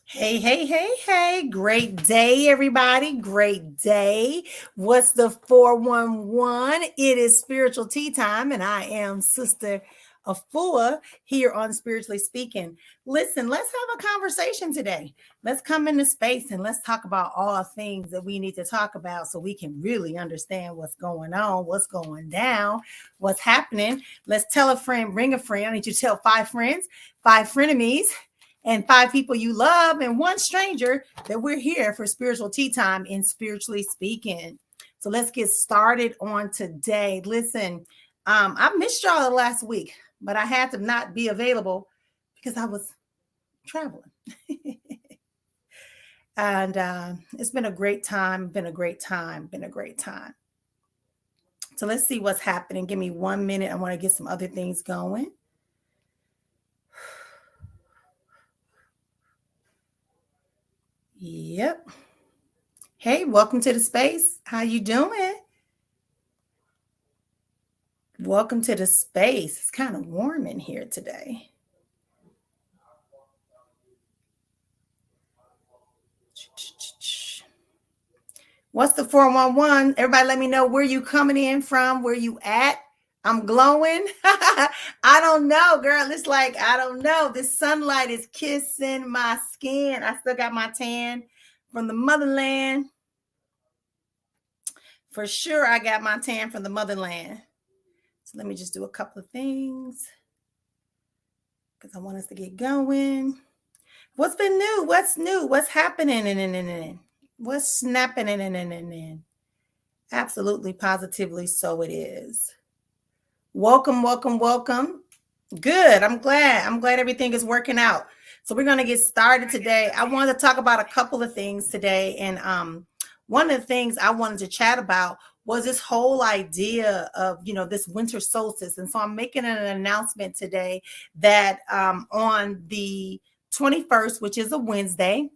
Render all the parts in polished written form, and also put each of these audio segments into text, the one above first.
Hey, hey, hey, hey. Great day, everybody. Great day. What's the 411? It is spiritual tea time, and I am Sister Efua here on Spiritually Speaking. Listen, let's have a conversation today. Let's come into space and let's talk about all things that we need to talk about so we can really understand what's going on, what's going down, what's happening. Let's tell a friend, bring a friend. I need you to tell 5 friends, 5 frenemies, and 5 people you love, and one stranger that we're here for spiritual tea time in Spiritually Speaking. So let's get started on today. Listen, I missed y'all last week, but I had to not be available because I was traveling. And it's been a great time, been a great time, been a great time. So let's see what's happening. Give me 1 minute. I want to get some other things going. Yep. Hey, welcome to the space. How you doing? Welcome to the space. It's kind of warm in here today. What's the 411? Everybody let me know where you coming in from, where you at. I'm glowing. I don't know, girl. It's like, I don't know. This sunlight is kissing my skin. I still got my tan from the motherland. For sure, I got my tan from the motherland. So let me just do a couple of things because I want us to get going. What's been new? What's new? What's happening? What's snapping? Absolutely, positively, so it is. Welcome, welcome, welcome. Good. I'm glad. I'm glad everything is working out. So we're going to get started today. I wanted to talk about a couple of things today. And one of the things I wanted to chat about was this whole idea of, this winter solstice. And so I'm making an announcement today that on the 21st, which is a Wednesday,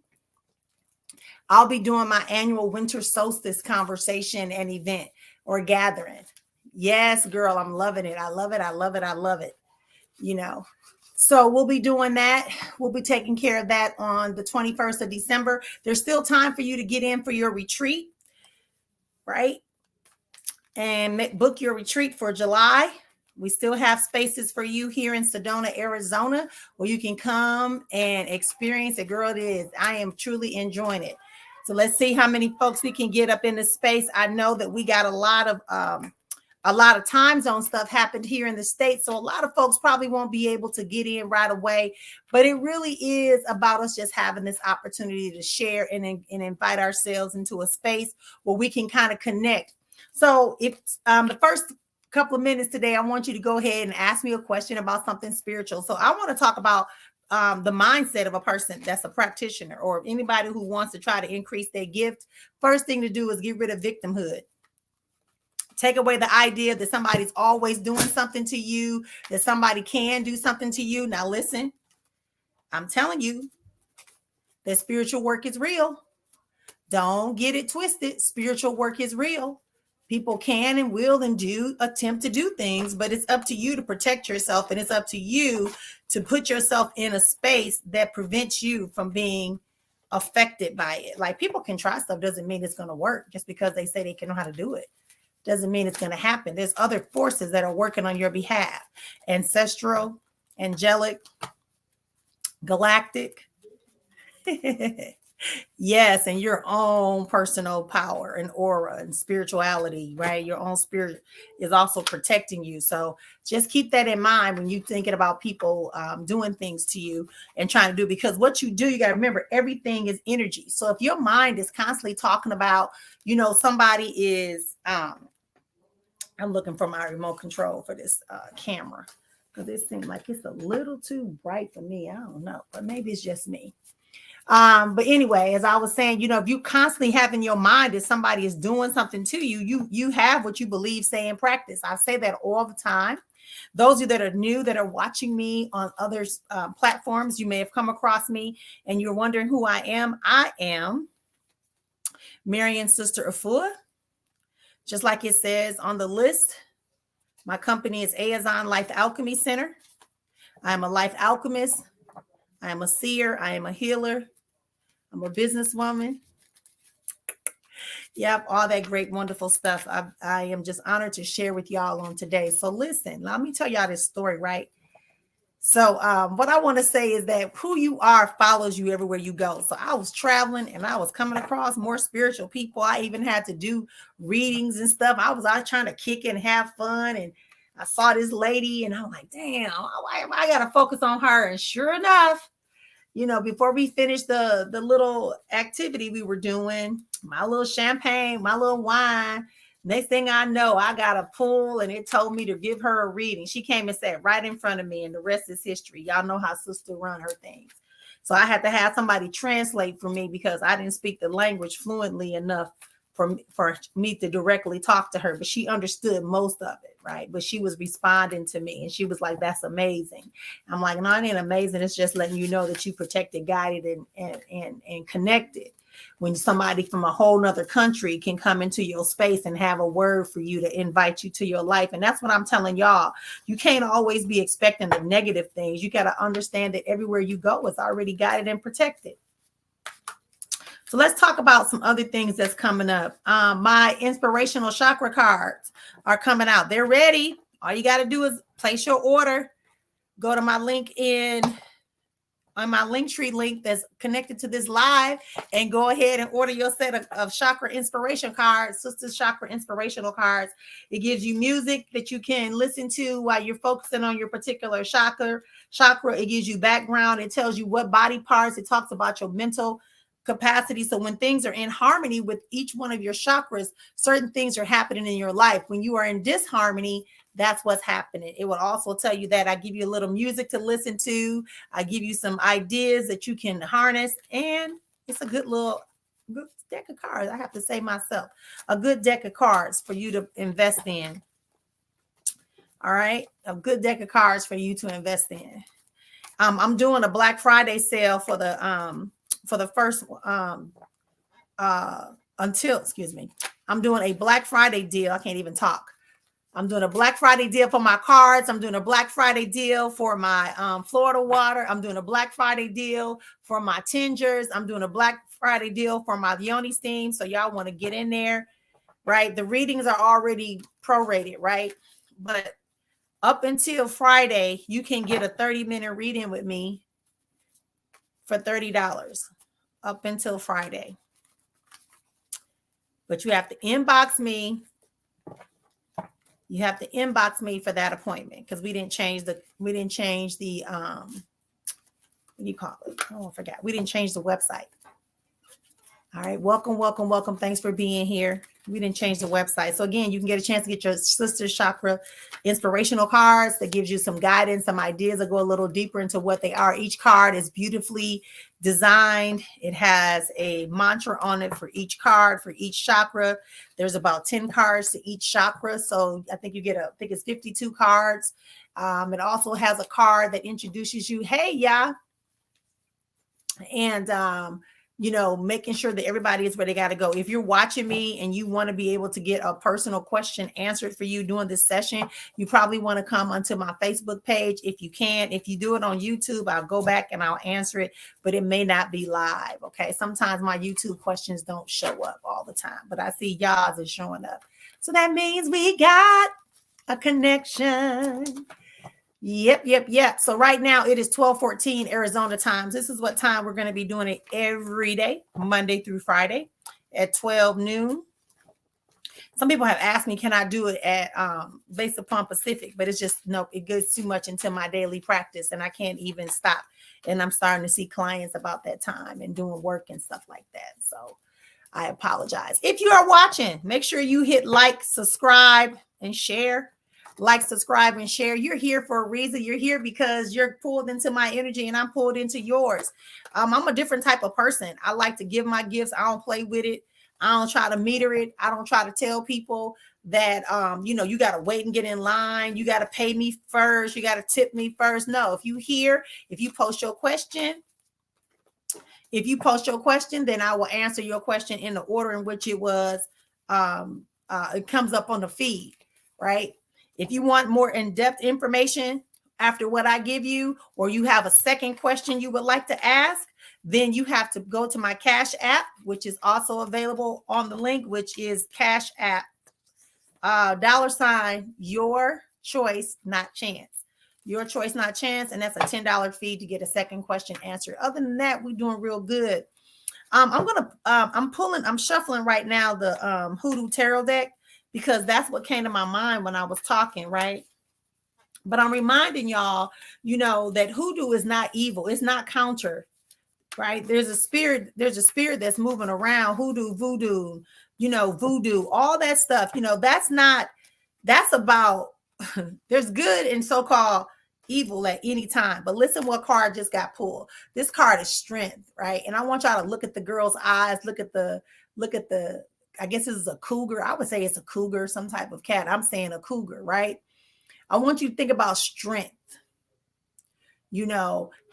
I'll be doing my annual winter solstice conversation and event or gathering. Yes, girl, I'm loving it. I love it. I love it. I love it. So we'll be doing that. We'll be taking care of that on the 21st of December. There's still time for you to get in for your retreat, right? And book your retreat for July. We still have spaces for you here in Sedona, Arizona, where you can come and experience it. Girl, it is. I am truly enjoying it. So let's see how many folks we can get up in the space. I know that we got a lot of time zone stuff happened here in the States. So a lot of folks probably won't be able to get in right away, but it really is about us just having this opportunity to share and invite ourselves into a space where we can kind of connect. So if the first couple of minutes today, I want you to go ahead and ask me a question about something spiritual. So I want to talk about the mindset of a person that's a practitioner or anybody who wants to try to increase their gift. First thing to do is get rid of victimhood. Take away the idea that somebody's always doing something to you, that somebody can do something to you. Now, listen, I'm telling you that spiritual work is real. Don't get it twisted. Spiritual work is real. People can and will and do attempt to do things, but it's up to you to protect yourself, and it's up to you to put yourself in a space that prevents you from being affected by it. Like, people can try stuff, doesn't mean it's going to work. Just because they say they can know how to do it doesn't mean it's going to happen. There's other forces that are working on your behalf. Ancestral, angelic, galactic. Yes, and your own personal power and aura and spirituality, right? Your own spirit is also protecting you. So just keep that in mind when you're thinking about people doing things to you and trying to do, because what you do, you got to remember, everything is energy. So if your mind is constantly talking about, somebody is, I'm looking for my remote control for this camera because it seems like it's a little too bright for me. I don't know, but maybe it's just me. But anyway, as I was saying, if you constantly have in your mind that somebody is doing something to you, you have what you believe, say, and practice. I say that all the time. Those of you that are new, that are watching me on other platforms, you may have come across me and you're wondering who I am. I am Marian Sister Efua. Just like it says on the list, my company is Azon Life Alchemy Center. I am a life alchemist. I am a seer. I am a healer. I'm a businesswoman. Yep, all that great, wonderful stuff. I am just honored to share with y'all on today. So listen, let me tell y'all this story, right? So what I want to say is that who you are follows you everywhere you go. So I was traveling and I was coming across more spiritual people. I even had to do readings and stuff. I was out trying to kick it and have fun. And I saw this lady and I'm like, damn, I got to focus on her. And sure enough, before we finished the little activity we were doing, my little champagne, my little wine, next thing I know, I got a pull and it told me to give her a reading. She came and sat right in front of me and the rest is history. Y'all know how sister run her things. So I had to have somebody translate for me because I didn't speak the language fluently enough for me to directly talk to her, but she understood most of it, right? But she was responding to me and she was like, that's amazing. I'm like, no, it ain't amazing. It's just letting you know that you protected, guided, and connected. When somebody from a whole nother country can come into your space and have a word for you to invite you to your life. And that's what I'm telling y'all. You can't always be expecting the negative things. You got to understand that everywhere you go is already guided and protected. So let's talk about some other things that's coming up. My inspirational chakra cards are coming out. They're ready. All you got to do is place your order. Go to my link on my Linktree link that's connected to this live and go ahead and order your set of chakra inspiration cards, Sister's chakra inspirational cards. It gives you music that you can listen to while you're focusing on your particular chakra. It gives you background. It tells you what body parts. It talks about your mental capacity. So when things are in harmony with each one of your chakras, certain things are happening in your life. When you are in disharmony, that's what's happening. It will also tell you that. I give you a little music to listen to. I give you some ideas that you can harness. And it's a good deck of cards. I have to say myself, a good deck of cards for you to invest in. All right. A good deck of cards for you to invest in. I'm doing a Black Friday sale for the first I'm doing a Black Friday deal. I can't even talk. I'm doing a Black Friday deal for my cards. I'm doing a Black Friday deal for my Florida water. I'm doing a Black Friday deal for my tingers. I'm doing a Black Friday deal for my Yoni steam. So y'all want to get in there, right? The readings are already prorated, right? But up until Friday, you can get a 30-minute reading with me for $30 up until Friday. But you have to inbox me. You have to inbox me for that appointment because we didn't change the what do you call it? Oh, I forgot. We didn't change the website. All right. Welcome. Thanks for being here. We didn't change the website. So again, you can get a chance to get your Sister's chakra inspirational cards that gives you some guidance, some ideas that go a little deeper into what they are. Each card is beautifully designed. It has a mantra on it for each card, for each chakra. There's about 10 cards to each chakra. So I think it's 52 cards. It also has a card that introduces you. Hey, yeah. And, making sure that everybody is where they got to go. If you're watching me and you want to be able to get a personal question answered for you during this session, you probably want to come onto my Facebook page if you can. If you do it on YouTube, I'll go back and I'll answer it, but it may not be live. Okay. Sometimes my YouTube questions don't show up all the time, but I see y'all's is showing up. So that means we got a connection. Yep. So right now it is 12:14 Arizona times. This is what time we're going to be doing it every day, Monday through Friday at 12 noon. Some people have asked me, can I do it at based upon Pacific, but it's just, no, it goes too much into my daily practice and I can't even stop. And I'm starting to see clients about that time and doing work and stuff like that. So I apologize. If you are watching, make sure you hit like, subscribe, and share. Like, subscribe, and share. You're here for a reason. You're here because you're pulled into my energy and I'm pulled into yours. I'm a different type of person. I like to give my gifts. I don't play with it. I don't try to meter it. I don't try to tell people that, you got to wait and get in line. You got to pay me first. You got to tip me first. No, if you post your question, then I will answer your question in the order in which it was. It comes up on the feed, right? If you want more in-depth information after what I give you, or you have a second question you would like to ask, then you have to go to my Cash App, which is also available on the link, which is Cash App, $ your choice, not chance. Your choice, not chance. And that's a $10 fee to get a second question answered. Other than that, we're doing real good. I'm shuffling right now the Hoodoo Tarot deck, because that's what came to my mind when I was talking, right? But I'm reminding y'all, that hoodoo is not evil. It's not counter, right? There's a spirit that's moving around. Hoodoo, voodoo, voodoo, all that stuff. That's about, there's good and so-called evil at any time. But listen what card just got pulled. This card is strength, right? And I want y'all to look at the girl's eyes, look at the, I guess this is a cougar. I would say it's a cougar, some type of cat. I'm saying a cougar, right? I want you to think about strength,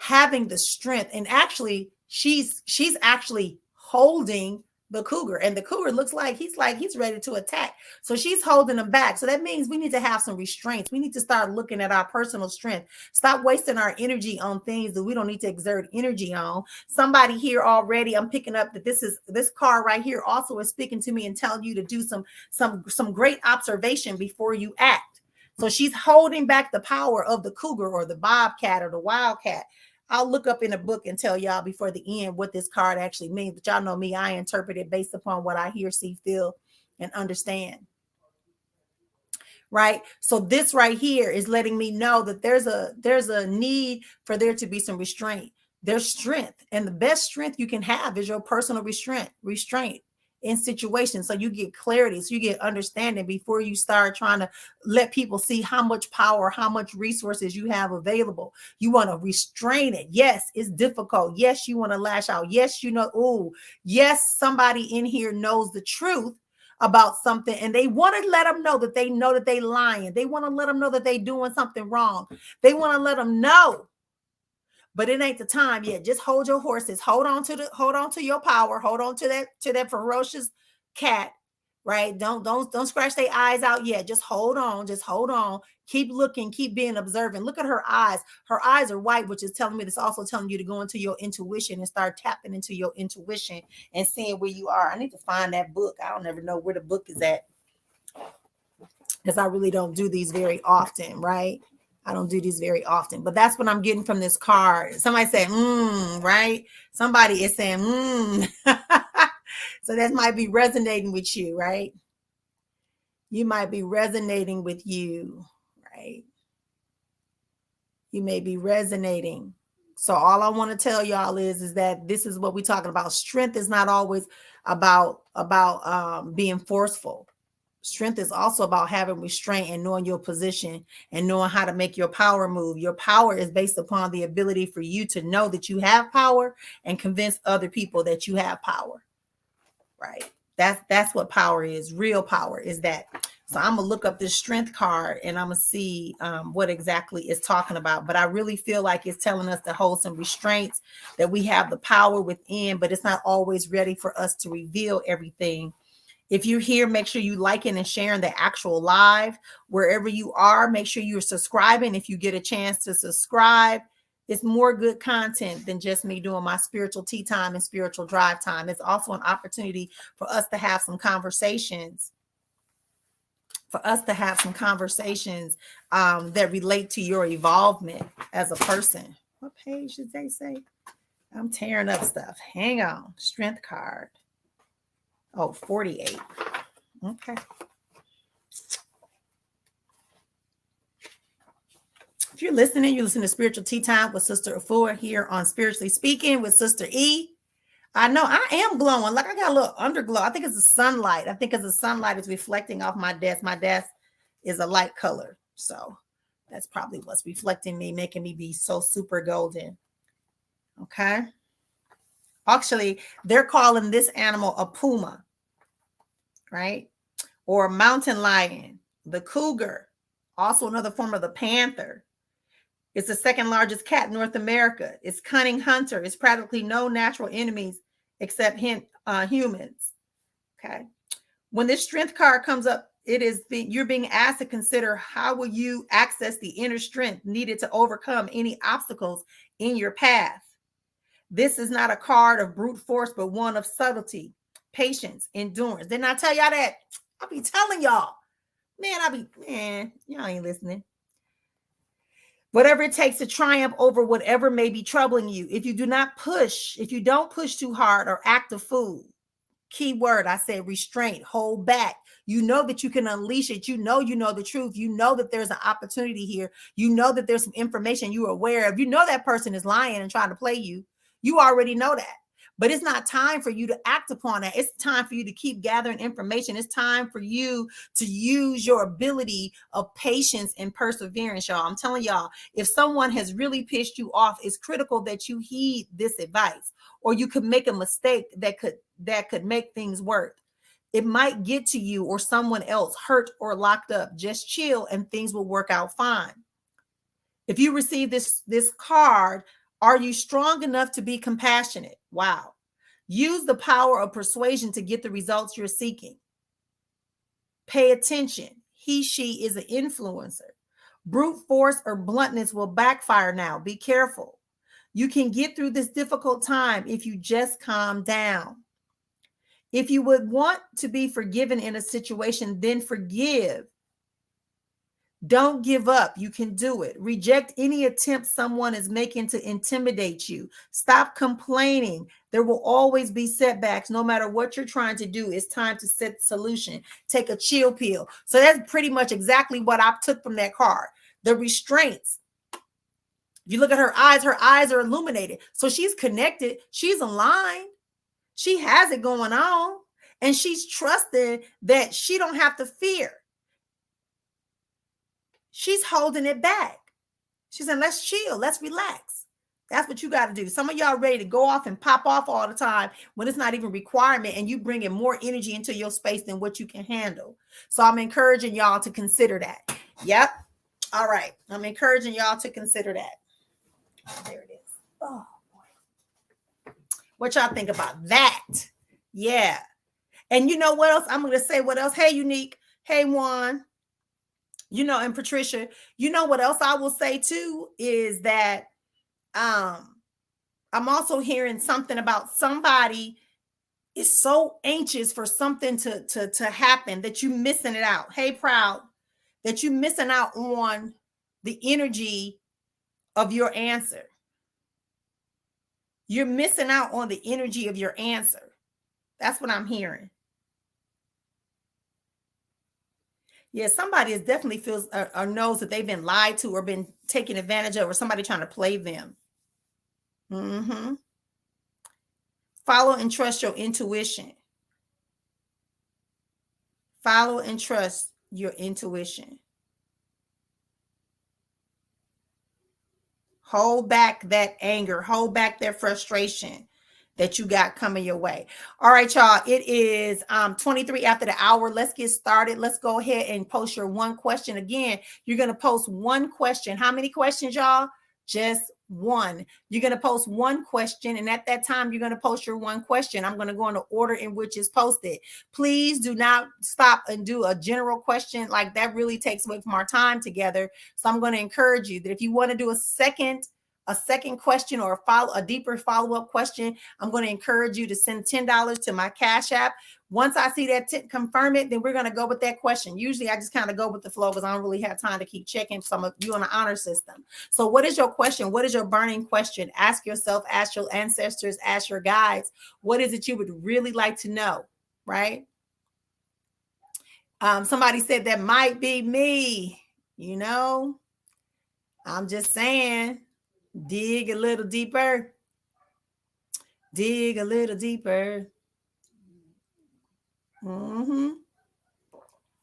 having the strength. And actually, she's actually holding the cougar, and the cougar looks like he's ready to attack. So she's holding him back. So that means we need to have some restraints. We need to start looking at our personal strength. Stop wasting our energy on things that we don't need to exert energy on. Somebody here already, I'm picking up that this card right here also is speaking to me and telling you to do some great observation before you act. So she's holding back the power of the cougar or the bobcat or the wildcat. I'll look up in a book and tell y'all before the end what this card actually means. But y'all know me, I interpret it based upon what I hear, see, feel, and understand. Right? So this right here is letting me know that there's a need for there to be some restraint. There's strength. And the best strength you can have is your personal restraint in situations, so you get clarity, so you get understanding before you start trying to let people see how much power, how much resources you have available. You want to restrain it. Yes, it's difficult. Yes, you want to lash out. Yes, yes, somebody in here knows the truth about something, and they want to let them know that they lying. They want to let them know that they doing something wrong. They want to let them know. But it ain't the time yet. Just hold your horses. Hold on to your power. Hold on to that ferocious cat, right? Don't scratch their eyes out yet. Just hold on. Keep looking. Keep being observant. Look at her eyes. Her eyes are white, which is telling me it's also telling you to go into your intuition and start tapping into your intuition and seeing where you are. I need to find that book. I don't ever know where the book is at, because I really don't do these very often, right? I don't do these very often, but that's what I'm getting from this card. Somebody said, right? Somebody is saying, So that might be resonating with you, right? You might be resonating with you, right? You may be resonating. So all I want to tell y'all is that this is what we're talking about. Strength is not always about being forceful. Strength is also about having restraint and knowing your position and knowing how to make your power move. Your power is based upon the ability for you to know that you have power and convince other people that you have power, right? That's what power is. Real power is that. So I'm going to look up this strength card and I'm going to see what exactly it's talking about. But I really feel like it's telling us to hold some restraints, that we have the power within, but it's not always ready for us to reveal everything. If you're here, make sure you liking and sharing the actual live. Wherever you are, make sure you're subscribing. If you get a chance to subscribe, it's more good content than just me doing my spiritual tea time and spiritual drive time. It's also an opportunity for us to have some conversations. That relate to your evolvement as a person. What page did they say? I'm tearing up stuff. Hang on. Strength card. Oh, 48. Okay. If you're listening to Spiritual Tea Time with Sister Efua here on Spiritually Speaking with Sister E. I know I am glowing. Like I got a little underglow. I think it's the sunlight. The sunlight is reflecting off my desk. My desk is a light color. So that's probably what's reflecting me, making me be so super golden. Okay. Actually, they're calling this animal a puma, right? Or a mountain lion, the cougar, also another form of the panther. It's the second largest cat in North America. It's cunning hunter. It's practically no natural enemies except humans. Okay. When this strength card comes up, you're being asked to consider how will you access the inner strength needed to overcome any obstacles in your path. This is not a card of brute force, but one of subtlety, patience, endurance. Didn't I tell y'all that? I'll be telling y'all. Man, y'all ain't listening. Whatever it takes to triumph over whatever may be troubling you. If you don't push too hard or act a fool, key word, I said restraint, hold back. You know that you can unleash it. You know the truth. You know that there's an opportunity here. You know that there's some information you're aware of. You know that person is lying and trying to play you. You already know that. But it's not time for you to act upon that. It's time for you to keep gathering information. It's time for you to use your ability of patience and perseverance, y'all. I'm telling y'all, if someone has really pissed you off, it's critical that you heed this advice, or you could make a mistake that could make things worse. It might get to you or someone else hurt or locked up. Just chill and things will work out fine. If you receive this card, are you strong enough to be compassionate? Wow. Use the power of persuasion to get the results you're seeking. Pay attention. He, she is an influencer. Brute force or bluntness will backfire now. Be careful. You can get through this difficult time if you just calm down. If you would want to be forgiven in a situation, then forgive. Don't give up. You can do it. Reject any attempt someone is making to intimidate you. Stop complaining. There will always be setbacks. No matter what you're trying to do, it's time to set the solution. Take a chill pill. So that's pretty much exactly what I took from that card. The restraints. You look at her eyes are illuminated. So she's connected. She's aligned. She has it going on. And she's trusting that she don't have to fear. She's holding it back. She said, let's chill. Let's relax. That's what you got to do. Some of y'all ready to go off and pop off all the time when it's not even a requirement, and you bringing more energy into your space than what you can handle. So I'm encouraging y'all to consider that. Yep. All right. I'm encouraging y'all to consider that. There it is. Oh, boy. What y'all think about that? Yeah. And you know what else? I'm going to say what else? Hey, Unique. Hey, Juan. You know, and Patricia, you know what else I will say too is that I'm also hearing something about somebody is so anxious for something to happen that you're missing it out. Hey, Proud, that you're missing out on the energy of your answer. You're missing out on the energy of your answer. That's what I'm hearing. Yeah, somebody is definitely feels or knows that they've been lied to or been taken advantage of, or somebody trying to play them. Follow and trust your intuition. Follow and trust your intuition. Hold back that anger. Hold back that frustration that you got coming your way. All right, y'all. It is 23 after the hour. Let's get started. Let's go ahead and post your one question. Again, you're going to post one question. How many questions, y'all? Just one. You're going to post one question, and at that time, you're going to post your one question. I'm going to go in the order in which it's posted. Please do not stop and do a general question. Like, that really takes away from our time together. So I'm going to encourage you that if you want to do a second question or a deeper follow-up question, I'm going to encourage you to send $10 to my Cash App. Once I see that confirm it, then we're going to go with that question. Usually I just kind of go with the flow because I don't really have time to keep checking some of you on the honor system. So what is your question? What is your burning question? Ask yourself, ask your ancestors, ask your guides. What is it you would really like to know, right? Somebody said that might be me, you know. I'm just saying. Dig a little deeper. Dig a little deeper.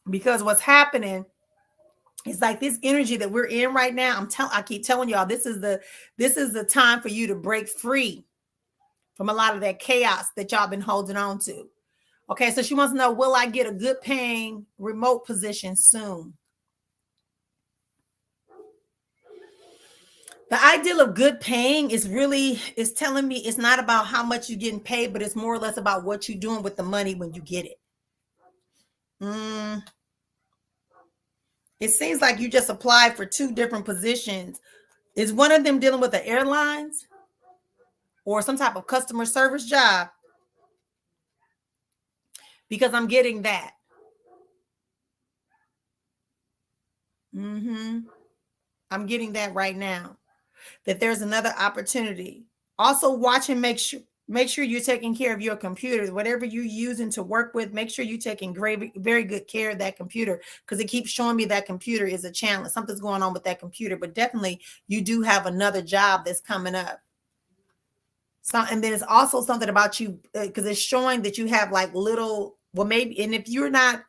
Because what's happening is like this energy that we're in right now. I keep telling y'all, this is the time for you to break free from a lot of that chaos that y'all been holding on to. Okay, so she wants to know, will I get a good paying remote position soon? The ideal of good paying is telling me it's not about how much you're getting paid, but it's more or less about what you're doing with the money when you get it. It seems like you just applied for two different positions. Is one of them dealing with the airlines? or some type of customer service job, because I'm getting that. I'm getting that right now, that there's another opportunity. Also watch and make sure you're taking care of your computer. Whatever you're using to work with, make sure you're taking very good care of that computer, because it keeps showing me that computer is a challenge. Something's going on with that computer, but definitely you do have another job that's coming up. So, and then it's also something about you, because it's showing that you have like little, well, maybe, and if you're not,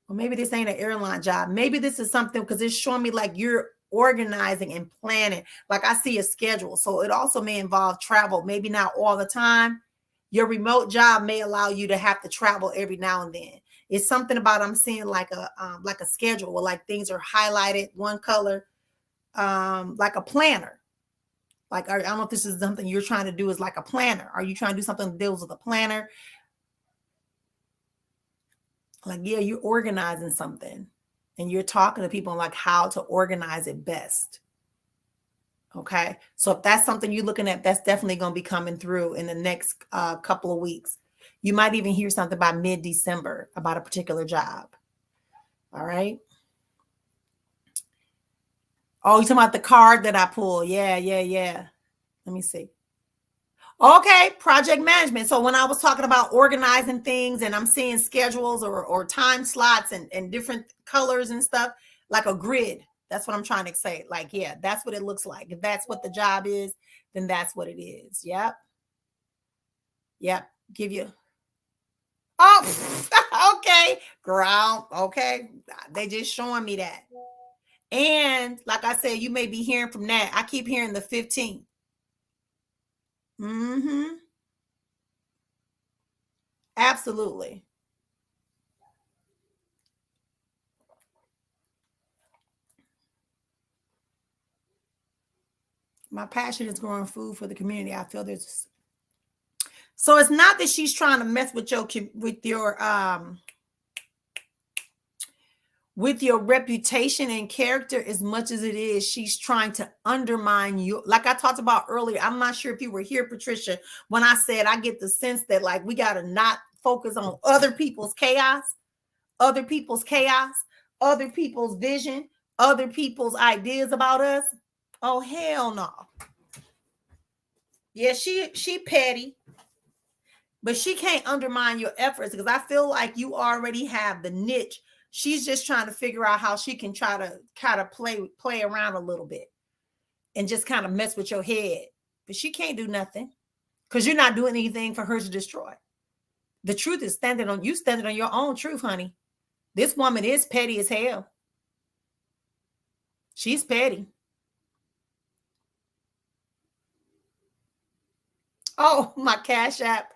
well, maybe this ain't an airline job. Maybe this is something, because it's showing me like you're organizing and planning. Like I see a schedule. So it also may involve travel, maybe not all the time. Your remote job may allow you to have to travel every now and then. It's something about, I'm seeing like a schedule where like things are highlighted one color, like a planner. Like, I don't know if this is something you're trying to do, is like a planner. Are you trying to do something that deals with a planner? Like, yeah, you're organizing something and you're talking to people on like how to organize it best. Okay. So if that's something you're looking at, that's definitely going to be coming through in the next couple of weeks. You might even hear something by mid-December about a particular job. All right. Oh, you're talking about the card that I pulled. Yeah. Let me see. Okay, project management. So when I was talking about organizing things and I'm seeing schedules or time slots and different colors and stuff, like a grid, that's what I'm trying to say. Like, yeah, that's what it looks like. If that's what the job is, then that's what it is. Yep. Give you. Oh, okay. Ground. Okay. They just showing me that. And like I said, you may be hearing from that. I keep hearing the 15th. Absolutely. My passion is growing food for the community. I feel there's, so it's not that she's trying to mess with your reputation and character as much as it is she's trying to undermine you. Like I talked about earlier, I'm not sure if you were here, Patricia, when I said I get the sense that like we got to not focus on other people's chaos, other people's vision, other people's ideas about us. Oh, hell no. Yeah, she petty, but she can't undermine your efforts, because I feel like you already have the niche. She's just trying to figure out how she can try to kind of play around a little bit and just kind of mess with your head. But she can't do nothing, because you're not doing anything for her to destroy. The truth is standing on your own truth, honey. This woman is petty as hell. She's petty. Oh, my Cash App.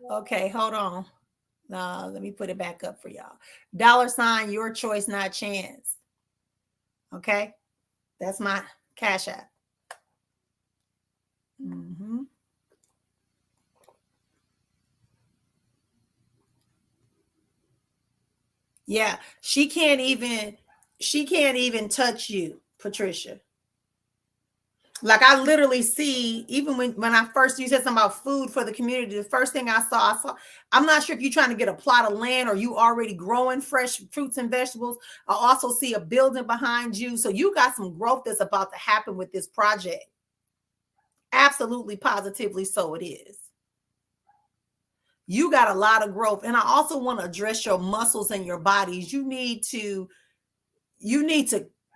Okay, hold on. Let me put it back up for y'all. $ your choice, not chance. Okay, that's my Cash App. Yeah, she can't even touch you, Patricia. Like I literally see, even when I first, you said something about food for the community, the first thing I saw, I'm not sure if you're trying to get a plot of land or you already growing fresh fruits and vegetables. I also see a building behind you. So you got some growth that's about to happen with this project. Absolutely, positively so it is. You got a lot of growth. And I also want to address your muscles and your bodies. You need to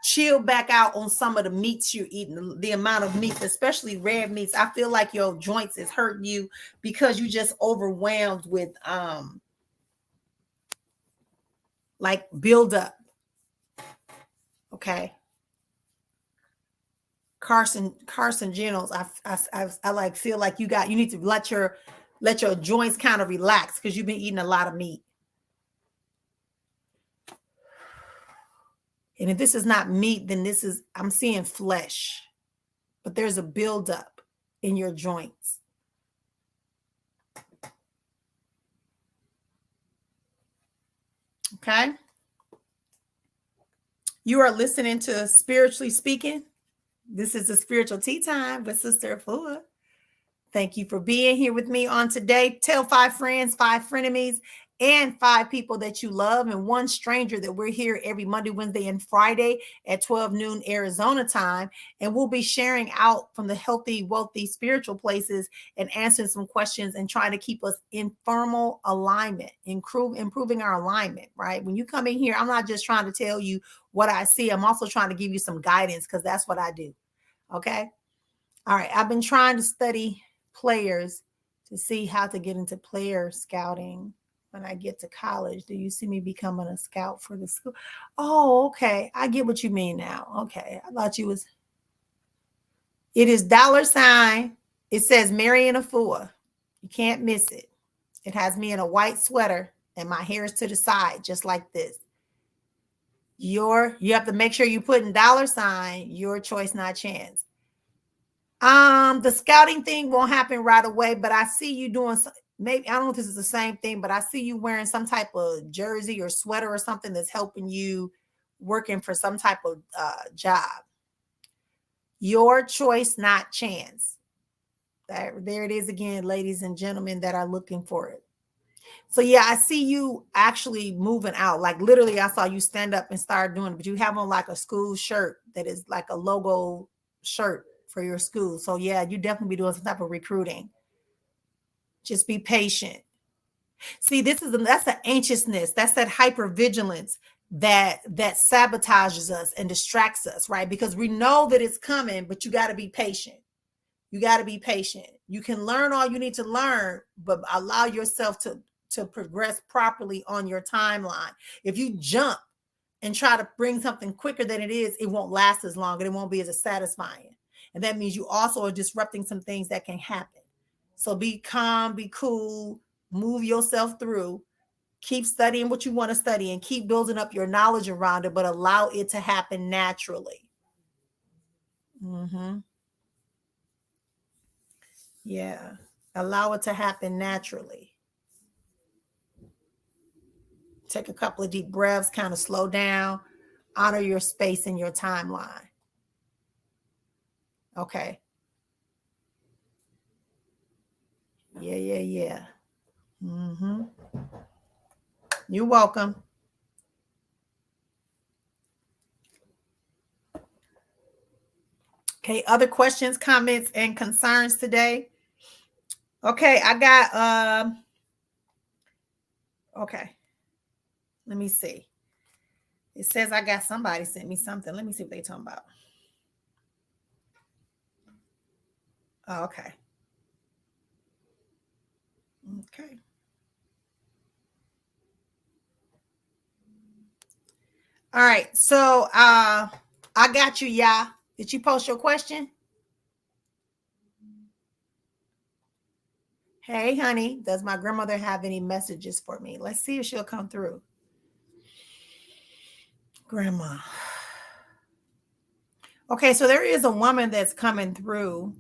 chill back out on some of the meats you're eating, the amount of meats, especially red meats. I feel like your joints is hurting you because you just overwhelmed with like build up. Okay. Carcinogens. I like feel like you need to let your joints kind of relax, because you've been eating a lot of meat. And if this is not meat, then I'm seeing flesh, but there's a buildup in your joints. Okay. You are listening to Spiritually Speaking. This is a spiritual tea time with Sister Efua. Thank you for being here with me on today. Tell 5 friends, 5 frenemies, and 5 people that you love, and 1 stranger that we're here every Monday, Wednesday, and Friday at 12 noon Arizona time. And we'll be sharing out from the healthy, wealthy, spiritual places and answering some questions and trying to keep us in firmal alignment, improving our alignment, right? When you come in here, I'm not just trying to tell you what I see. I'm also trying to give you some guidance because that's what I do. Okay. All right. I've been trying to study players to see how to get into player scouting when I get to college. Do you see me becoming a scout for the school? Oh, okay. I get what you mean now. Okay. I thought you was. It is $. It says Marian Efua. You can't miss it. It has me in a white sweater and my hair is to the side, just like this. You have to make sure you put in $, your choice, not chance. The scouting thing won't happen right away, but I see you doing maybe, I don't know if this is the same thing, but I see you wearing some type of jersey or sweater or something that's helping you working for some type of job. Your choice, not chance. There it is again, ladies and gentlemen that are looking for it. So yeah, I see you actually moving out. Like literally, I saw you stand up and start doing it, but you have on like a school shirt that is like a logo shirt for your school. So yeah, you definitely be doing some type of recruiting. Just be patient. See, that's the anxiousness. That's that hypervigilance that sabotages us and distracts us, right? Because we know that it's coming, but you got to be patient. You got to be patient. You can learn all you need to learn, but allow yourself to progress properly on your timeline. If you jump and try to bring something quicker than it is, it won't last as long and it won't be as satisfying. And that means you also are disrupting some things that can happen. So be calm, be cool, move yourself through, keep studying what you want to study and keep building up your knowledge around it, but allow it to happen naturally. Yeah. Allow it to happen naturally. Take a couple of deep breaths, kind of slow down, honor your space and your timeline. Okay. Yeah. You're welcome. Okay, other questions, comments, and concerns today? Okay, I got okay. Let me see. It says I got somebody sent me something. Let me see what they're talking about. Oh, okay. Okay. All right. So I got you, yeah. Did you post your question? Hey, honey, does my grandmother have any messages for me? Let's see if she'll come through. Grandma. Okay, so there is a woman that's coming through.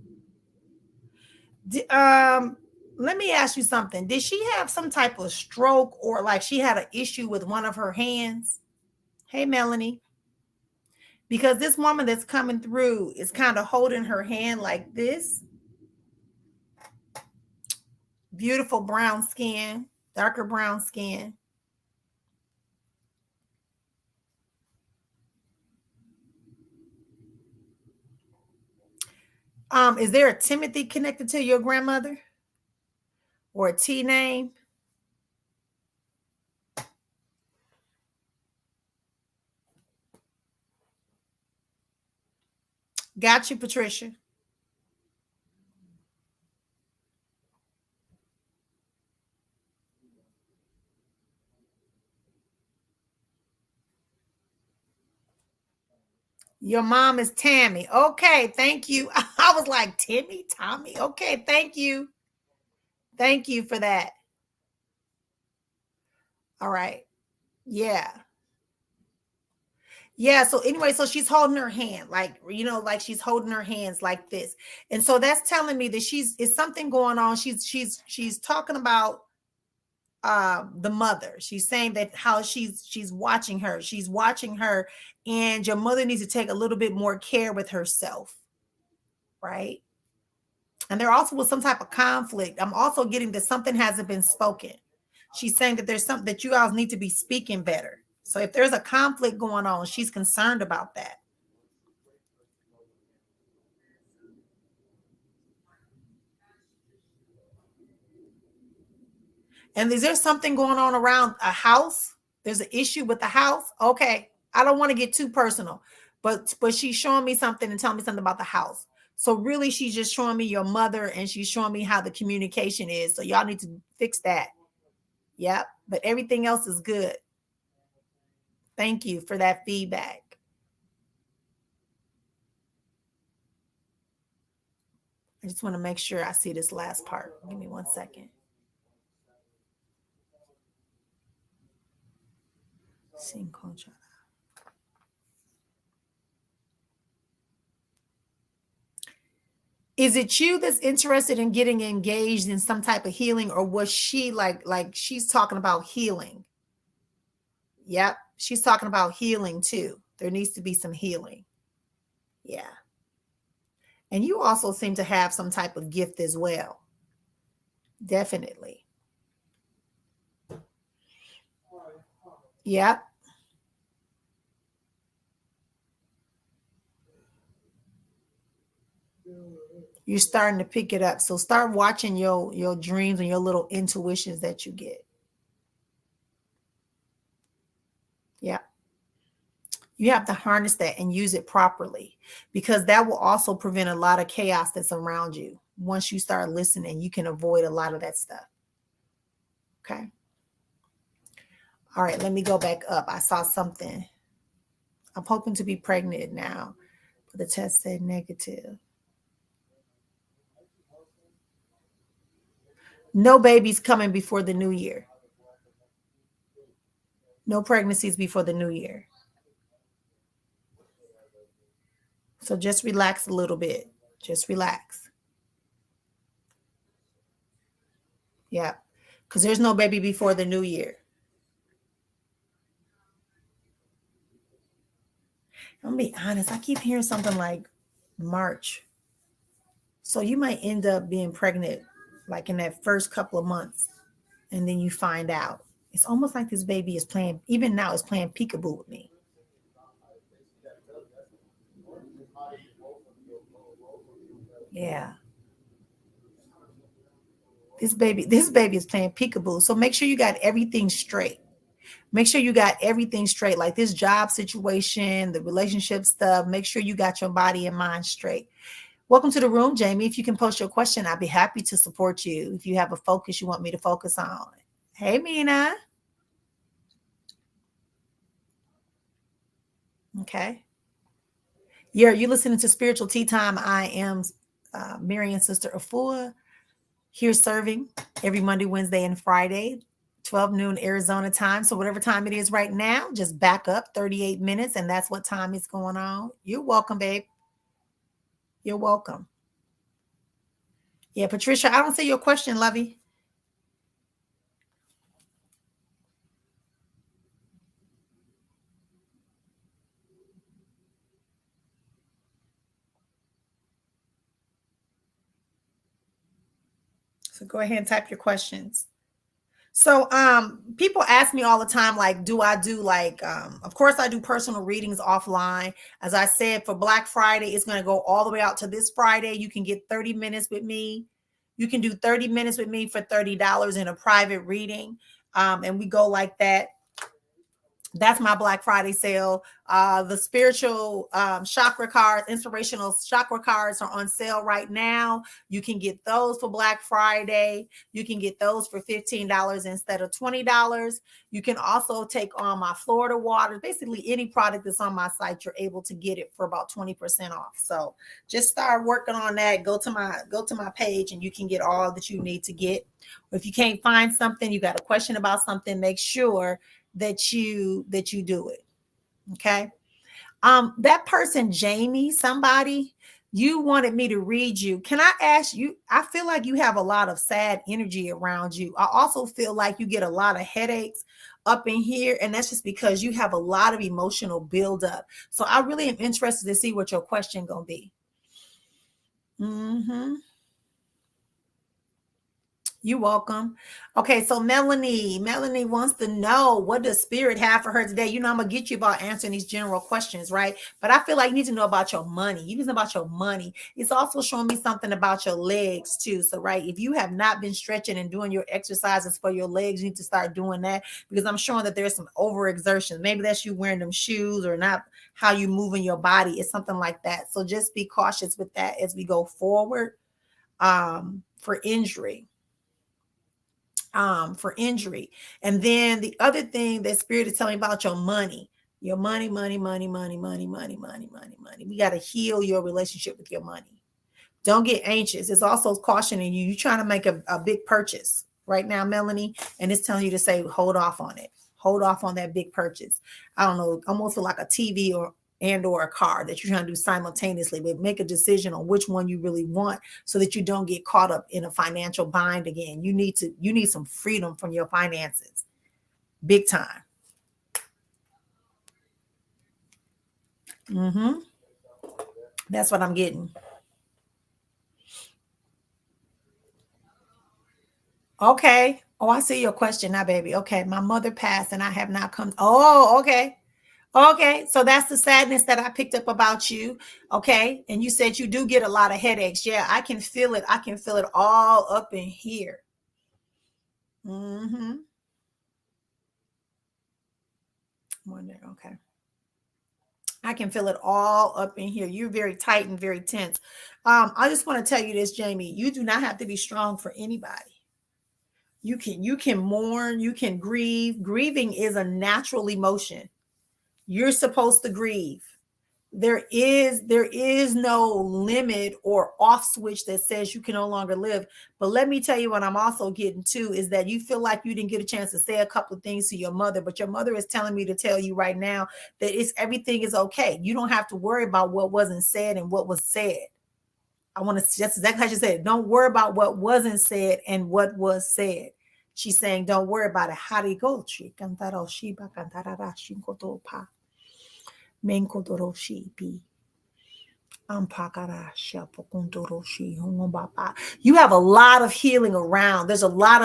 Let me ask you something. Did she have some type of stroke or like she had an issue with one of her hands? Hey, Melanie. Because this woman that's coming through is kind of holding her hand like this. Beautiful brown skin, darker brown skin. Is there a Timothy connected to your grandmother? Or a T name? Got you, Patricia. Your mom is Tammy. Okay, thank you. I was like, Timmy, Tommy. Okay, thank you. Thank you for that. All right. Yeah. Yeah. So anyway, so she's holding her hand, like, like she's holding her hands like this. And so that's telling me that is something going on. She's talking about the mother. She's saying that how she's watching her. She's watching her, and your mother needs to take a little bit more care with herself. Right? And there also was some type of conflict. I'm also getting that something hasn't been spoken. She's saying that there's something that you guys need to be speaking better. So if there's a conflict going on, she's concerned about that. And is there something going on around a house? There's an issue with the house. Okay. I don't want to get too personal, but she's showing me something and telling me something about the house. So really she's just showing me your mother and she's showing me how the communication is. So y'all need to fix that. Yep. But everything else is good. Thank you for that feedback. I just want to make sure I see this last part. Give me 1 second. Sin contra. Is it you that's interested in getting engaged in some type of healing, or was she like she's talking about healing? Yep, she's talking about healing too. There needs to be some healing. Yeah. And you also seem to have some type of gift as well. Definitely. Yep. You're starting to pick it up. So start watching your dreams and your little intuitions that you get. Yeah. You have to harness that and use it properly, because that will also prevent a lot of chaos that's around you. Once you start listening, you can avoid a lot of that stuff. Okay. All right, let me go back up. I saw something. I'm hoping to be pregnant now, but the test said negative. No babies coming before the new year. No pregnancies before the new year. So just relax a little bit. Just relax. Yeah. Because there's no baby before the new year. I'm gonna be honest. I keep hearing something like March. So you might end up being pregnant like in that first couple of months, and then you find out. It's almost like this baby is playing, even now, is playing peekaboo with me. Yeah. This baby is playing peekaboo. So make sure you got everything straight. Make sure you got everything straight, like this job situation, the relationship stuff. Make sure you got your body and mind straight. Welcome to the room, Jamie. If you can post your question, I'd be happy to support you. If you have a focus you want me to focus on. Hey, Mina. Okay. Yeah, you listening to Spiritual Tea Time. I am Mary Sister Efua, here serving every Monday, Wednesday, and Friday, 12 noon Arizona time. So whatever time it is right now, just back up 38 minutes, and that's what time is going on. You're welcome, babe. You're welcome. Yeah, Patricia, I don't see your question, lovey. So go ahead and type your questions. So people ask me all the time, like, do I do like of course I do personal readings offline. As I said, for Black Friday, it's going to go all the way out to this Friday. You can get 30 minutes with me. You can do 30 minutes with me for $30 in a private reading. And we go like that. That's my Black Friday sale. The spiritual chakra cards, inspirational chakra cards are on sale right now. You can get those for Black Friday. You can get those for $15 instead of $20. You can also take on my Florida water. Basically, any product that's on my site, you're able to get it for about 20% off. So just start working on that. Go to my page and you can get all that you need to get. If you can't find something, you got a question about something, make sure that you do it. Okay. That person, Jamie, somebody, you wanted me to read you. Can I ask you? I feel like you have a lot of sad energy around you. I also feel like you get a lot of headaches up in here, and that's just because you have a lot of emotional buildup. So I really am interested to see what your question gonna be. Mm-hmm. You're welcome. Okay, so Melanie wants to know, what does Spirit have for her today? You know, I'm gonna get you about answering these general questions, right? But I feel like you need to know about your money. You need to know about your money. It's also showing me something about your legs too. So, right, if you have not been stretching and doing your exercises for your legs, you need to start doing that, because I'm showing that there's some overexertion. Maybe that's you wearing them shoes, or not how you moving your body. It's something like that. So just be cautious with that as we go forward. For injury. For injury. And then the other thing that Spirit is telling me about your money. Your money, money, money, money, money, money, money, money, money. We got to heal your relationship with your money. Don't get anxious. It's also cautioning you. You're trying to make a big purchase right now, Melanie, and it's telling you to say, hold off on it. Hold off on that big purchase. I don't know, almost like a TV or a car that you're trying to do simultaneously, but make a decision on which one you really want, so that you don't get caught up in a financial bind again. You need some freedom from your finances, big time. That's what I'm getting. Okay. Oh, I see your question now, baby. Okay. My mother passed and I have not come. Oh, okay. Okay. So that's the sadness that I picked up about you. Okay. And you said you do get a lot of headaches. Yeah, I can feel it. I can feel it all up in here. Mm-hmm. Wonder. Okay. I can feel it all up in here. You're very tight and very tense. I just want to tell you this, Jamie. You do not have to be strong for anybody. You can mourn, you can grieve. Grieving is a natural emotion. You're supposed to grieve. There is no limit or off switch that says you can no longer live. But let me tell you what I'm also getting to is that you feel like you didn't get a chance to say a couple of things to your mother, but your mother is telling me to tell you right now that everything is okay. You don't have to worry about what wasn't said and what was said. I want to, that's exactly how she said it. Don't worry about what wasn't said and what was said. She's saying, don't worry about it. How do you go? You have a lot of healing around. There's a lot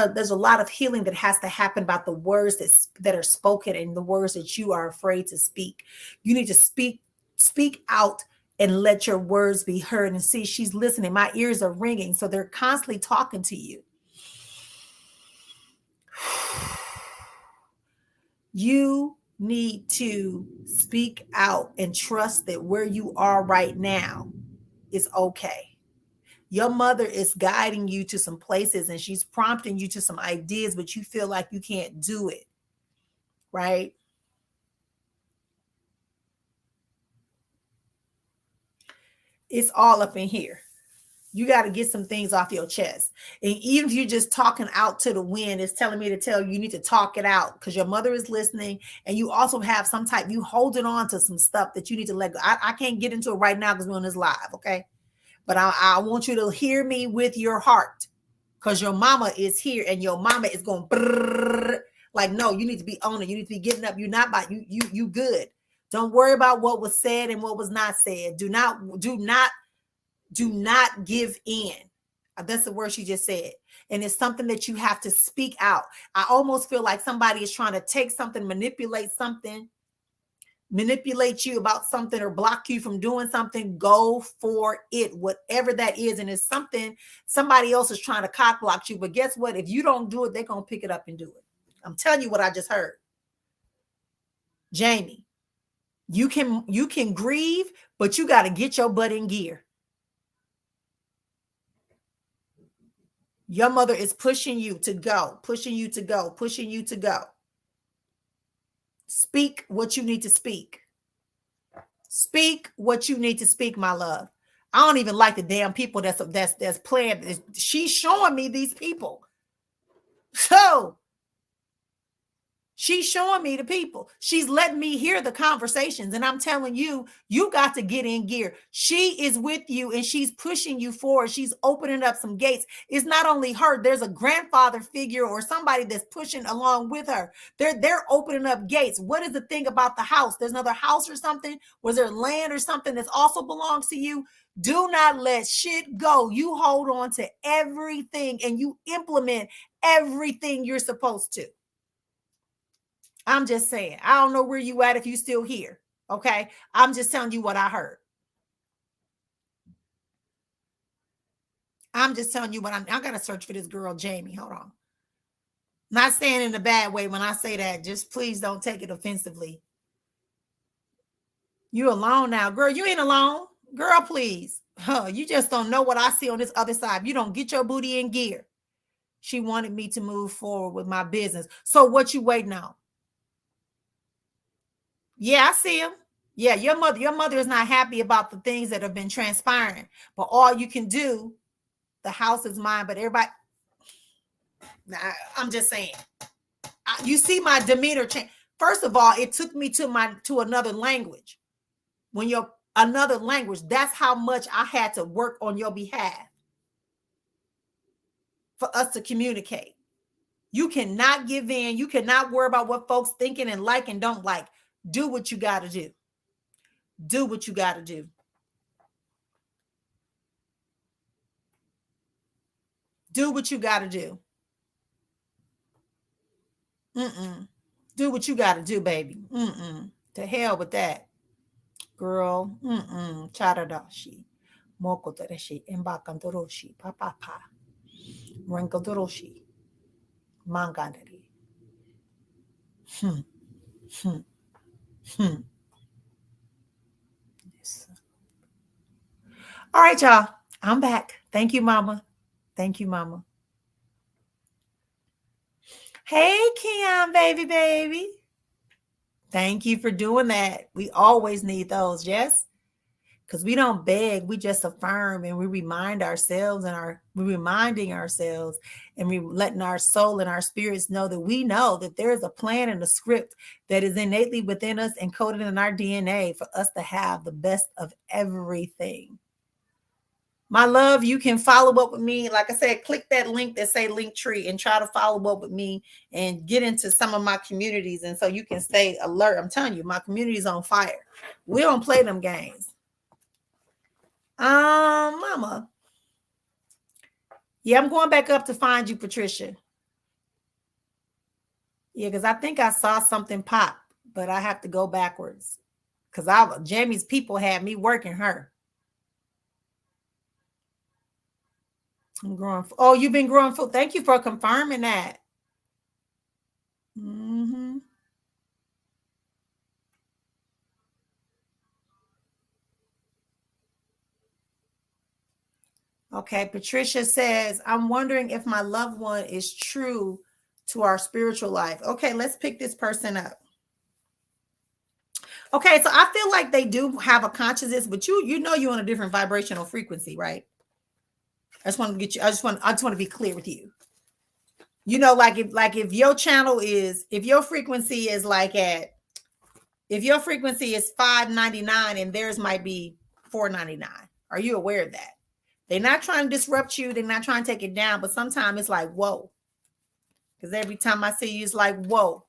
of healing that has to happen about the words that are spoken and the words that you are afraid to speak. You need to speak out and let your words be heard. And see, she's listening. My ears are ringing, so they're constantly talking to you. You need to speak out and trust that where you are right now is okay. Your mother is guiding you to some places and she's prompting you to some ideas, but you feel like you can't do it, right? It's all up in here. You got to get some things off your chest. And even if you're just talking out to the wind, it's telling me to tell you, you need to talk it out, because your mother is listening. And you also have some type, you holding on to some stuff that you need to let go. I can't get into it right now because we're on this live, okay? But I want you to hear me with your heart, because your mama is here and your mama is going like, no, you need to be on it. You need to be getting up. You're not by you good. Don't worry about what was said and what was not said. Do not give in. That's the word she just said. And it's something that you have to speak out. I almost feel like somebody is trying to take something, manipulate you about something, or block you from doing something. Go for it, whatever that is. And it's something somebody else is trying to cock block you. But guess what? If you don't do it, they're going to pick it up and do it. I'm telling you what I just heard. Jamie, you can grieve, but you got to get your butt in gear. Your mother is pushing you to go, pushing you to go, pushing you to go. Speak what you need to speak. Speak what you need to speak, my love. I don't even like the damn people that's playing. She's showing me these people. So She's showing me the people. She's letting me hear the conversations. And I'm telling you, you got to get in gear. She is with you and she's pushing you forward. She's opening up some gates. It's not only her, there's a grandfather figure or somebody that's pushing along with her. They're opening up gates. What is the thing about the house? There's another house or something. Was there land or something that also belongs to you? Do not let shit go. You hold on to everything and you implement everything you're supposed to. I'm just saying, I don't know where you at if you still here. Okay. I'm just telling you what I heard. I'm just telling you what I gotta search for this girl, Jamie. Hold on. Not saying in a bad way when I say that. Just please don't take it offensively. You alone now, girl. You ain't alone. Girl, please. You just don't know what I see on this other side. You don't get your booty in gear. She wanted me to move forward with my business. So what you waiting on? Yeah, I see him. Yeah, your mother is not happy about the things that have been transpiring. But all you can do, the house is mine. But everybody, I'm just saying. You see my demeanor change. First of all, it took me to another language. When you're another language, that's how much I had to work on your behalf for us to communicate. You cannot give in. You cannot worry about what folks thinking and like and don't like. Do what you got to do. Do what you got to do. Do what you got to do. Do what you got to do, baby. To hell with that. Girl. Charadashi. Mokotereshi. Embakandoroshi. Papa. Rankadoroshi. Mangandari. All right, y'all. I'm back. Thank you, Mama. Thank you, Mama. Hey, Keon, baby. Thank you for doing that. We always need those, yes? Because we don't beg, we just affirm and we remind ourselves and we're reminding ourselves and we letting our soul and our spirits know that there is a plan and a script that is innately within us and coded in our DNA for us to have the best of everything. My love, you can follow up with me. Like I said, click that link that say Linktree and try to follow up with me and get into some of my communities. And so you can stay alert. I'm telling you, my community is on fire. We don't play them games. Mama. Yeah, I'm going back up to find you, Patricia. Yeah, because I think I saw something pop, but I have to go backwards. Because Jamie's people had me working her. I'm growing. Oh, you've been growing food. Thank you for confirming that. Okay, Patricia says, I'm wondering if my loved one is true to our spiritual life. Okay, let's pick this person up. Okay, so I feel like they do have a consciousness, but you know you're on a different vibrational frequency, right? I just want to be clear with you. You know, if your channel is, if your frequency is if your frequency is 599 and theirs might be 499. Are you aware of that? They're not trying to disrupt you. They're not trying to take it down, but sometimes it's like, whoa. Because every time I see you, it's like, whoa.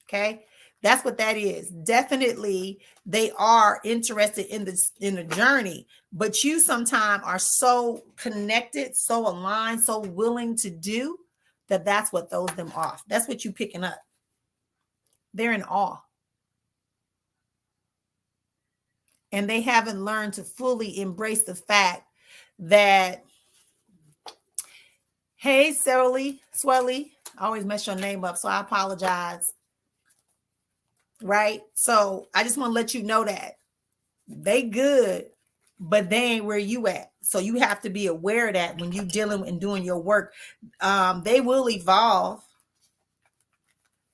Okay. That's what that is. Definitely, they are interested in the journey, but you sometimes are so connected, so aligned, so willing to do that's what throws them off. That's what you picking up. They're in awe. And they haven't learned to fully embrace the fact that, hey, Swelly, I always mess your name up, so I apologize. Right? So I just want to let you know that they good, but they ain't where you at. So you have to be aware of that when you dealing and doing your work. They will evolve,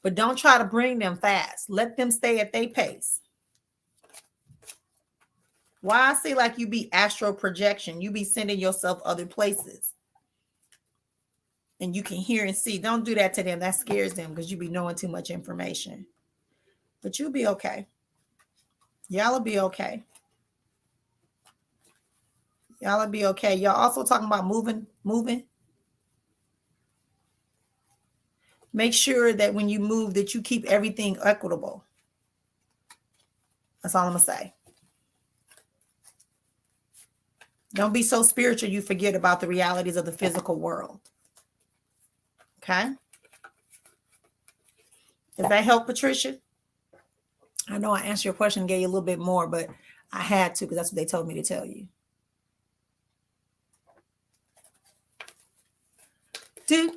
but don't try to bring them fast. Let them stay at their pace. Why I see like you be astral projection, you be sending yourself other places. and you can hear and see. Don't do that to them. That scares them because you be knowing too much information. But you'll be okay. Y'all will be okay. Y'all will be okay. Y'all also talking about moving. Make sure that when you move that you keep everything equitable. That's all I'm going to say. Don't be so spiritual you forget about the realities of the physical world. Okay? Does that help, Patricia? I know I answered your question and gave you a little bit more, but I had to because that's what they told me to tell you. You're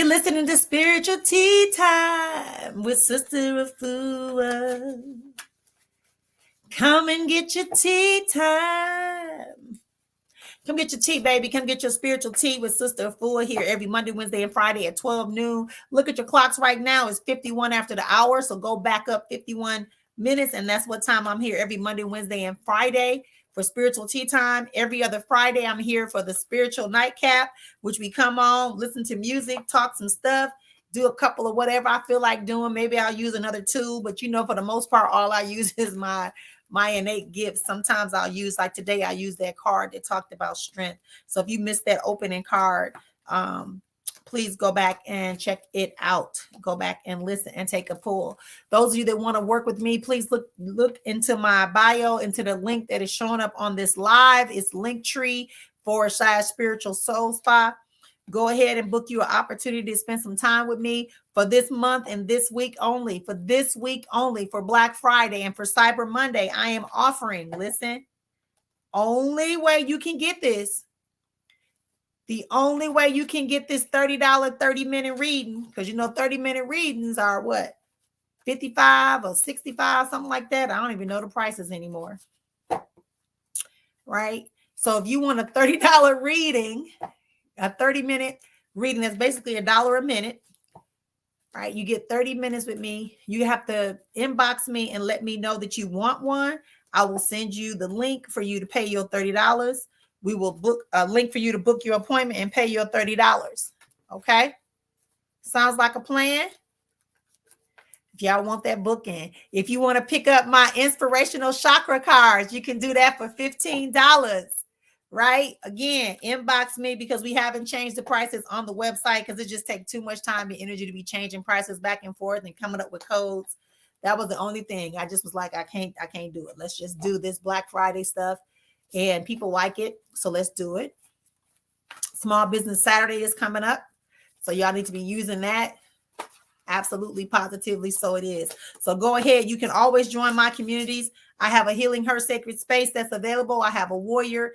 listening to Spiritual Tea Time with Sister Efua. Come and get your tea time. Come get your tea, baby. Come get your spiritual tea with Sister Efua here every Monday, Wednesday, and Friday at 12 noon. Look at your clocks right now. It's 51 after the hour, so go back up 51 minutes, and that's what time I'm here every Monday, Wednesday, and Friday for spiritual tea time. Every other Friday, I'm here for the spiritual nightcap, which we come on, listen to music, talk some stuff, do a couple of whatever I feel like doing. Maybe I'll use another tool, but for the most part, all I use is my innate gifts. Sometimes I'll use, like today, I used that card that talked about strength. So if you missed that opening card, please go back and check it out. Go back and listen and take a pull. Those of you that want to work with me, please look into my bio, into the link that is showing up on this live. It's Linktree/Spiritual Soul Spa. Go ahead and book you an opportunity to spend some time with me for this month and this week only. For this week only, for Black Friday and for Cyber Monday, I am offering, listen, only way you can get this, the only way you can get this $30 30-minute reading, because 30-minute readings are what? 55 or 65, something like that. I don't even know the prices anymore. Right? So if you want a $30 reading, a 30-minute reading, that's basically $1 a minute, right? You get 30 minutes with me. You have to inbox me and let me know that you want one. I will send you the link for you to pay your $30. We will book a link for you to book your appointment and pay your $30. Okay? Sounds like a plan? If y'all want that booking. If you want to pick up my inspirational chakra cards, you can do that for $15. Right? Again, inbox me because we haven't changed the prices on the website because it just takes too much time and energy to be changing prices back and forth and coming up with codes. That was the only thing. I just was like, I can't do it. Let's just do this Black Friday stuff. And people like it. So let's do it. Small Business Saturday is coming up. So y'all need to be using that. Absolutely, positively, so it is. So go ahead. You can always join my communities. I have a Healing Her Sacred Space that's available. I have a warrior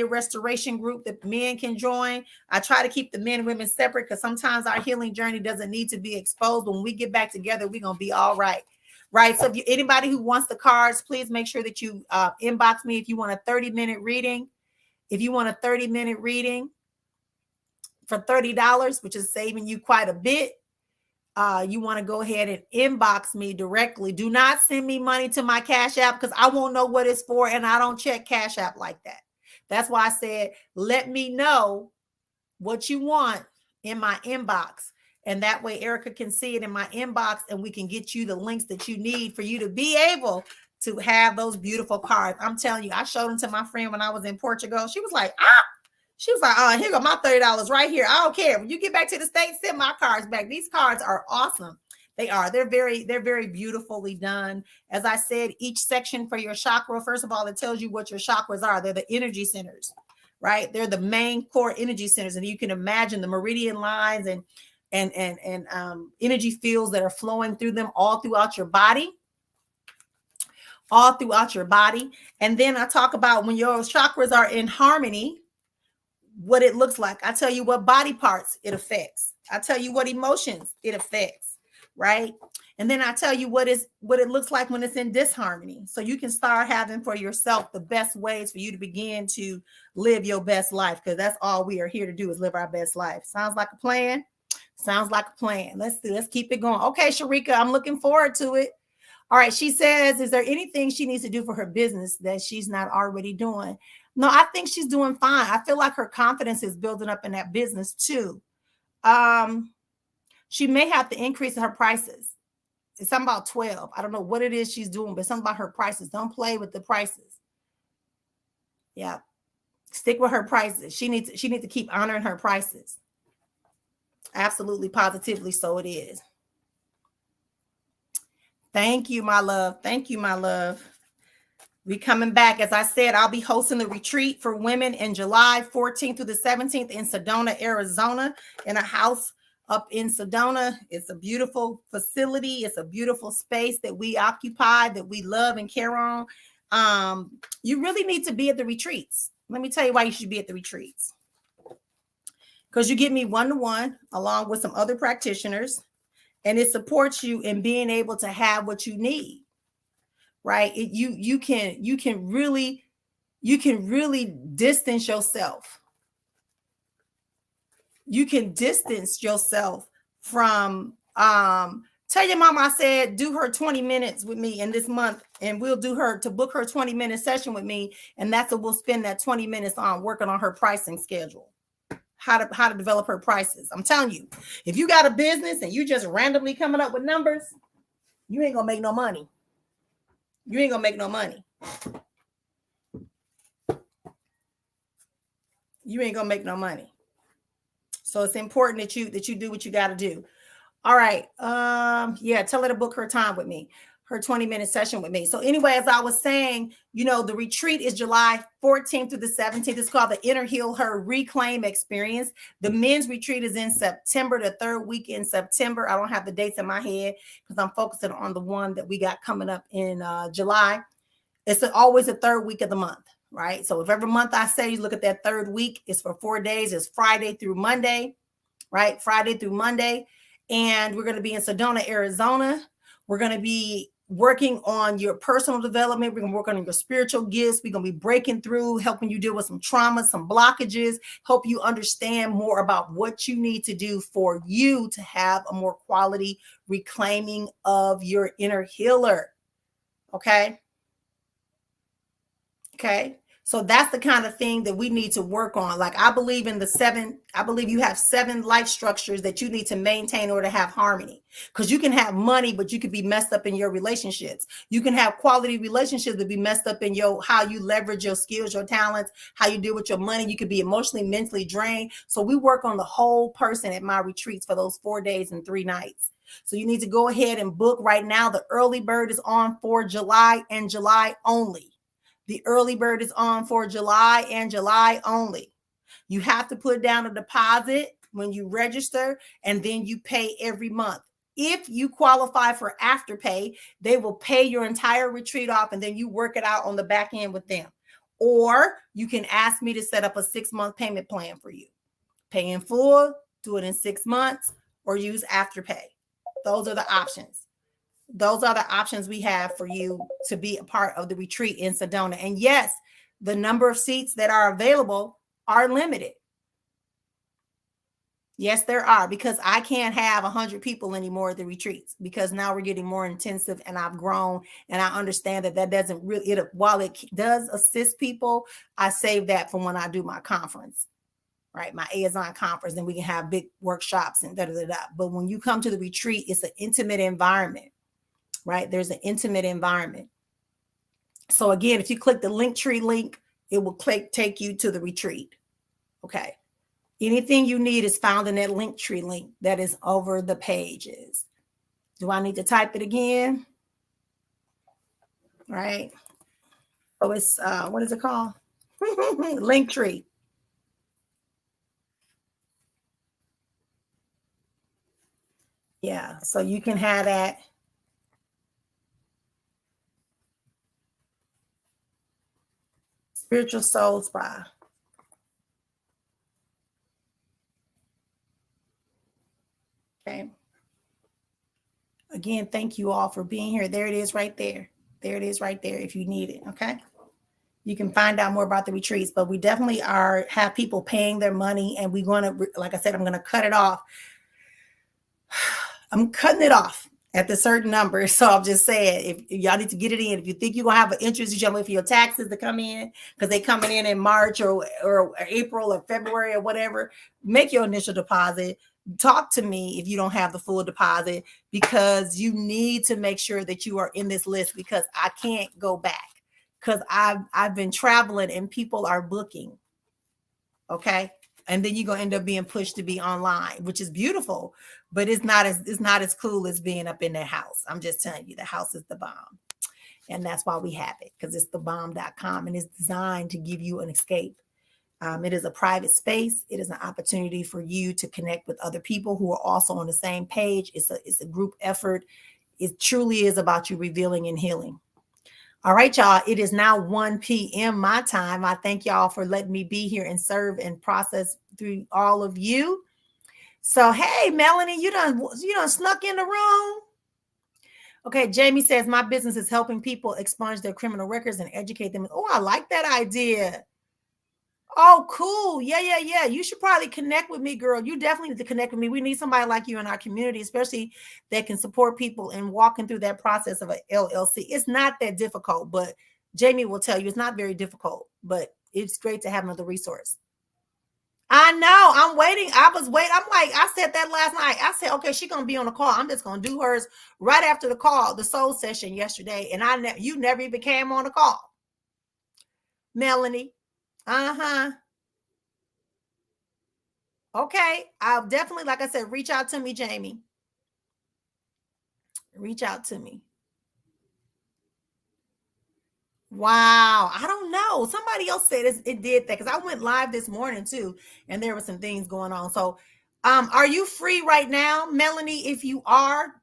restoration group that men can join. I try to keep the men and women separate because sometimes our healing journey doesn't need to be exposed. When we get back together, we're going to be all right. Right. So if anybody who wants the cards, please make sure that you inbox me if you want a 30-minute reading. If you want a 30-minute reading for $30, which is saving you quite a bit, you want to go ahead and inbox me directly. Do not send me money to my Cash App because I won't know what it's for and I don't check Cash App like that. That's why I said, let me know what you want in my inbox. And that way Erica can see it in my inbox and we can get you the links that you need for you to be able to have those beautiful cards. I'm telling you, I showed them to my friend when I was in Portugal. She was like, oh, here go my $30 right here. I don't care. When you get back to the States, send my cards back. These cards are awesome. They are. They're very beautifully done. As I said, each section for your chakra, first of all, it tells you what your chakras are. They're the energy centers, right? They're the main core energy centers. And you can imagine the meridian lines and energy fields that are flowing through them all throughout your body. And then I talk about when your chakras are in harmony, what it looks like. I tell you what body parts it affects. I tell you what emotions it affects, right? And then I tell you what it looks like when it's in disharmony. So you can start having for yourself the best ways for you to begin to live your best life, because that's all we are here to do is live our best life. Sounds like a plan? Sounds like a plan. Let's keep it going. Okay, Sharika, I'm looking forward to it. All right. She says, is there anything she needs to do for her business that she's not already doing? No, I think she's doing fine. I feel like her confidence is building up in that business too. She may have to increase her prices. It's something about 12. I don't know what it is she's doing, but something about her prices. Don't play with the prices. Yeah. Stick with her prices. She needs to keep honoring her prices. Absolutely, positively, so it is. Thank you, my love. Thank you, my love. We coming back. As I said, I'll be hosting the retreat for women in July 14th through the 17th in Sedona, Arizona, in a house up in Sedona. It's a beautiful facility. It's a beautiful space that we occupy, that we love and care on. You really need to be at the retreats. Let me tell you why you should be at the retreats. Because you get me one-to-one along with some other practitioners, and it supports you in being able to have what you need. Right? You can really distance yourself. You can distance yourself from tell your mama I said do her 20 minutes with me in this month, and we'll do her to book her 20-minute session with me, and that's what we'll spend that 20 minutes on, working on her pricing schedule. How to develop her prices. I'm telling you, if you got a business and you just randomly coming up with numbers, you ain't gonna make no money. You ain't gonna make no money. You ain't gonna make no money. So it's important that you do what you got to do. All right. Yeah, tell her to book her time with me, her 20-minute session with me. So anyway, as I was saying, the retreat is July 14th through the 17th. It's called the Inner Heal Her Reclaim Experience. The men's retreat is in September, the third week in September. I don't have the dates in my head because I'm focusing on the one that we got coming up in July. It's always the third week of the month, right? So if every month I say you look at that third week, it's for 4 days. It's Friday through Monday, right? Friday through Monday. And we're going to be in Sedona, Arizona. We're going to be working on your personal development. We're going to work on your spiritual gifts. We're going to be breaking through, helping you deal with some trauma, some blockages, help you understand more about what you need to do for you to have a more quality reclaiming of your inner healer. Okay. Okay. So that's the kind of thing that we need to work on. Like I believe you have 7 life structures that you need to maintain in order to have harmony. Because you can have money, but you could be messed up in your relationships. You can have quality relationships that be messed up in how you leverage your skills, your talents, how you deal with your money. You could be emotionally, mentally drained. So we work on the whole person at my retreats for those 4 days and 3 nights. So you need to go ahead and book right now. The early bird is on for July and July only. The early bird is on for July and July only. You have to put down a deposit when you register, and then you pay every month. If you qualify for Afterpay, they will pay your entire retreat off, and then you work it out on the back end with them. Or you can ask me to set up a 6-month payment plan for you. Pay in full, do it in 6 months, or use Afterpay. Those are the options. Those are the options we have for you to be a part of the retreat in Sedona. And yes, the number of seats that are available are limited. Yes, there are, because I can't have 100 people anymore at the retreats, because now we're getting more intensive, and I've grown, and I understand that doesn't really, while it does assist people, I save that for when I do my conference, right? My ASON conference, and we can have big workshops and da-da-da-da. But when you come to the retreat, it's an intimate environment. Right? There's an intimate environment. So again, if you click the Linktree link, it will take you to the retreat. Okay. Anything you need is found in that Linktree link that is over the pages. Do I need to type it again? Right. So it's, what is it called? Linktree. Yeah. So you can have that. Spiritual Soul Spa. Okay. Again, thank you all for being here. There it is right there. There it is right there if you need it. Okay. You can find out more about the retreats, but we definitely have people paying their money, and we're going to, like I said, I'm going to cut it off. I'm cutting it off at the certain number. So I'm just saying, if y'all need to get it in. If you think you're gonna have an interest, you should wait for your taxes to come in because they coming in March or April or February or whatever. Make your initial deposit. Talk to me if you don't have the full deposit, because you need to make sure that you are in this list, because I can't go back, because I've been traveling and people are booking. Okay. And then you're gonna end up being pushed to be online, which is beautiful, but it's not as cool as being up in their house. I'm just telling you, the house is the bomb. And that's why we have it, because it's thebomb.com, and it's designed to give you an escape. It is a private space. It is an opportunity for you to connect with other people who are also on the same page. It's a group effort. It truly is about you revealing and healing. All right, y'all. It is now 1 p.m. my time. I thank y'all for letting me be here and serve and process through all of you. So, hey, Melanie, you done snuck in the room. Okay, Jamie says, my business is helping people expunge their criminal records and educate them. Oh, I like that idea. Oh, cool. Yeah. You should probably connect with me, girl. You definitely need to connect with me. We need somebody like you in our community, especially that can support people in walking through that process of an LLC. It's not that difficult, but Jamie will tell you it's not very difficult, but it's great to have another resource. I know. I'm waiting. I was waiting. I'm like, I said that last night. I said, okay, she's gonna be on the call. I'm just gonna do hers right after the call, the soul session yesterday. And you never even came on the call, Melanie. Okay. I'll definitely, like I said, reach out to me, Jamie. Reach out to me. Wow. I don't know. Somebody else said it did that, because I went live this morning too, and there were some things going on. So, are you free right now, Melanie? If you are,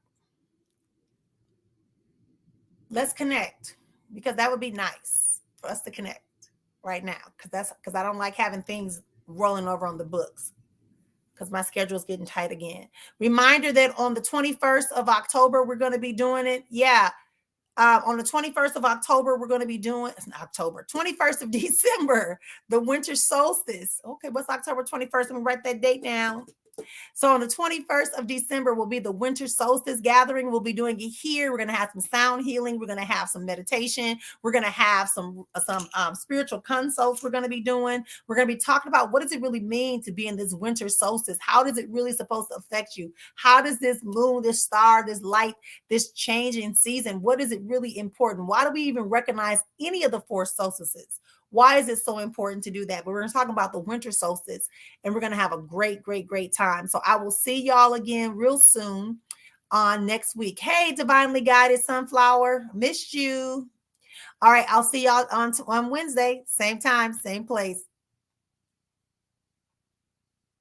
let's connect, because that would be nice for us to connect right now. Because I don't like having things rolling over on the books, because my schedule is getting tight again. Reminder that on the 21st of October, we're going to be doing it. Yeah. On the 21st of October, we're going to be doing, it's not October, 21st of December, the winter solstice. Okay, what's October 21st? Let me write that date down. So on the 21st of December will be the winter solstice gathering. We'll be doing it here. We're going to have some sound healing. We're going to have some meditation. We're going to have some spiritual consults we're going to be doing. We're going to be talking about, what does it really mean to be in this winter solstice? How does it really supposed to affect you? How does this moon, this star, this light, this changing season, what is it really important? Why do we even recognize any of the four solstices? Why is it so important to do that? But we're going to talk about the winter solstice, and we're going to have a great, great, great time. So I will see y'all again real soon on next week. Hey, Divinely Guided Sunflower, missed you. All right, I'll see y'all on Wednesday, same time, same place.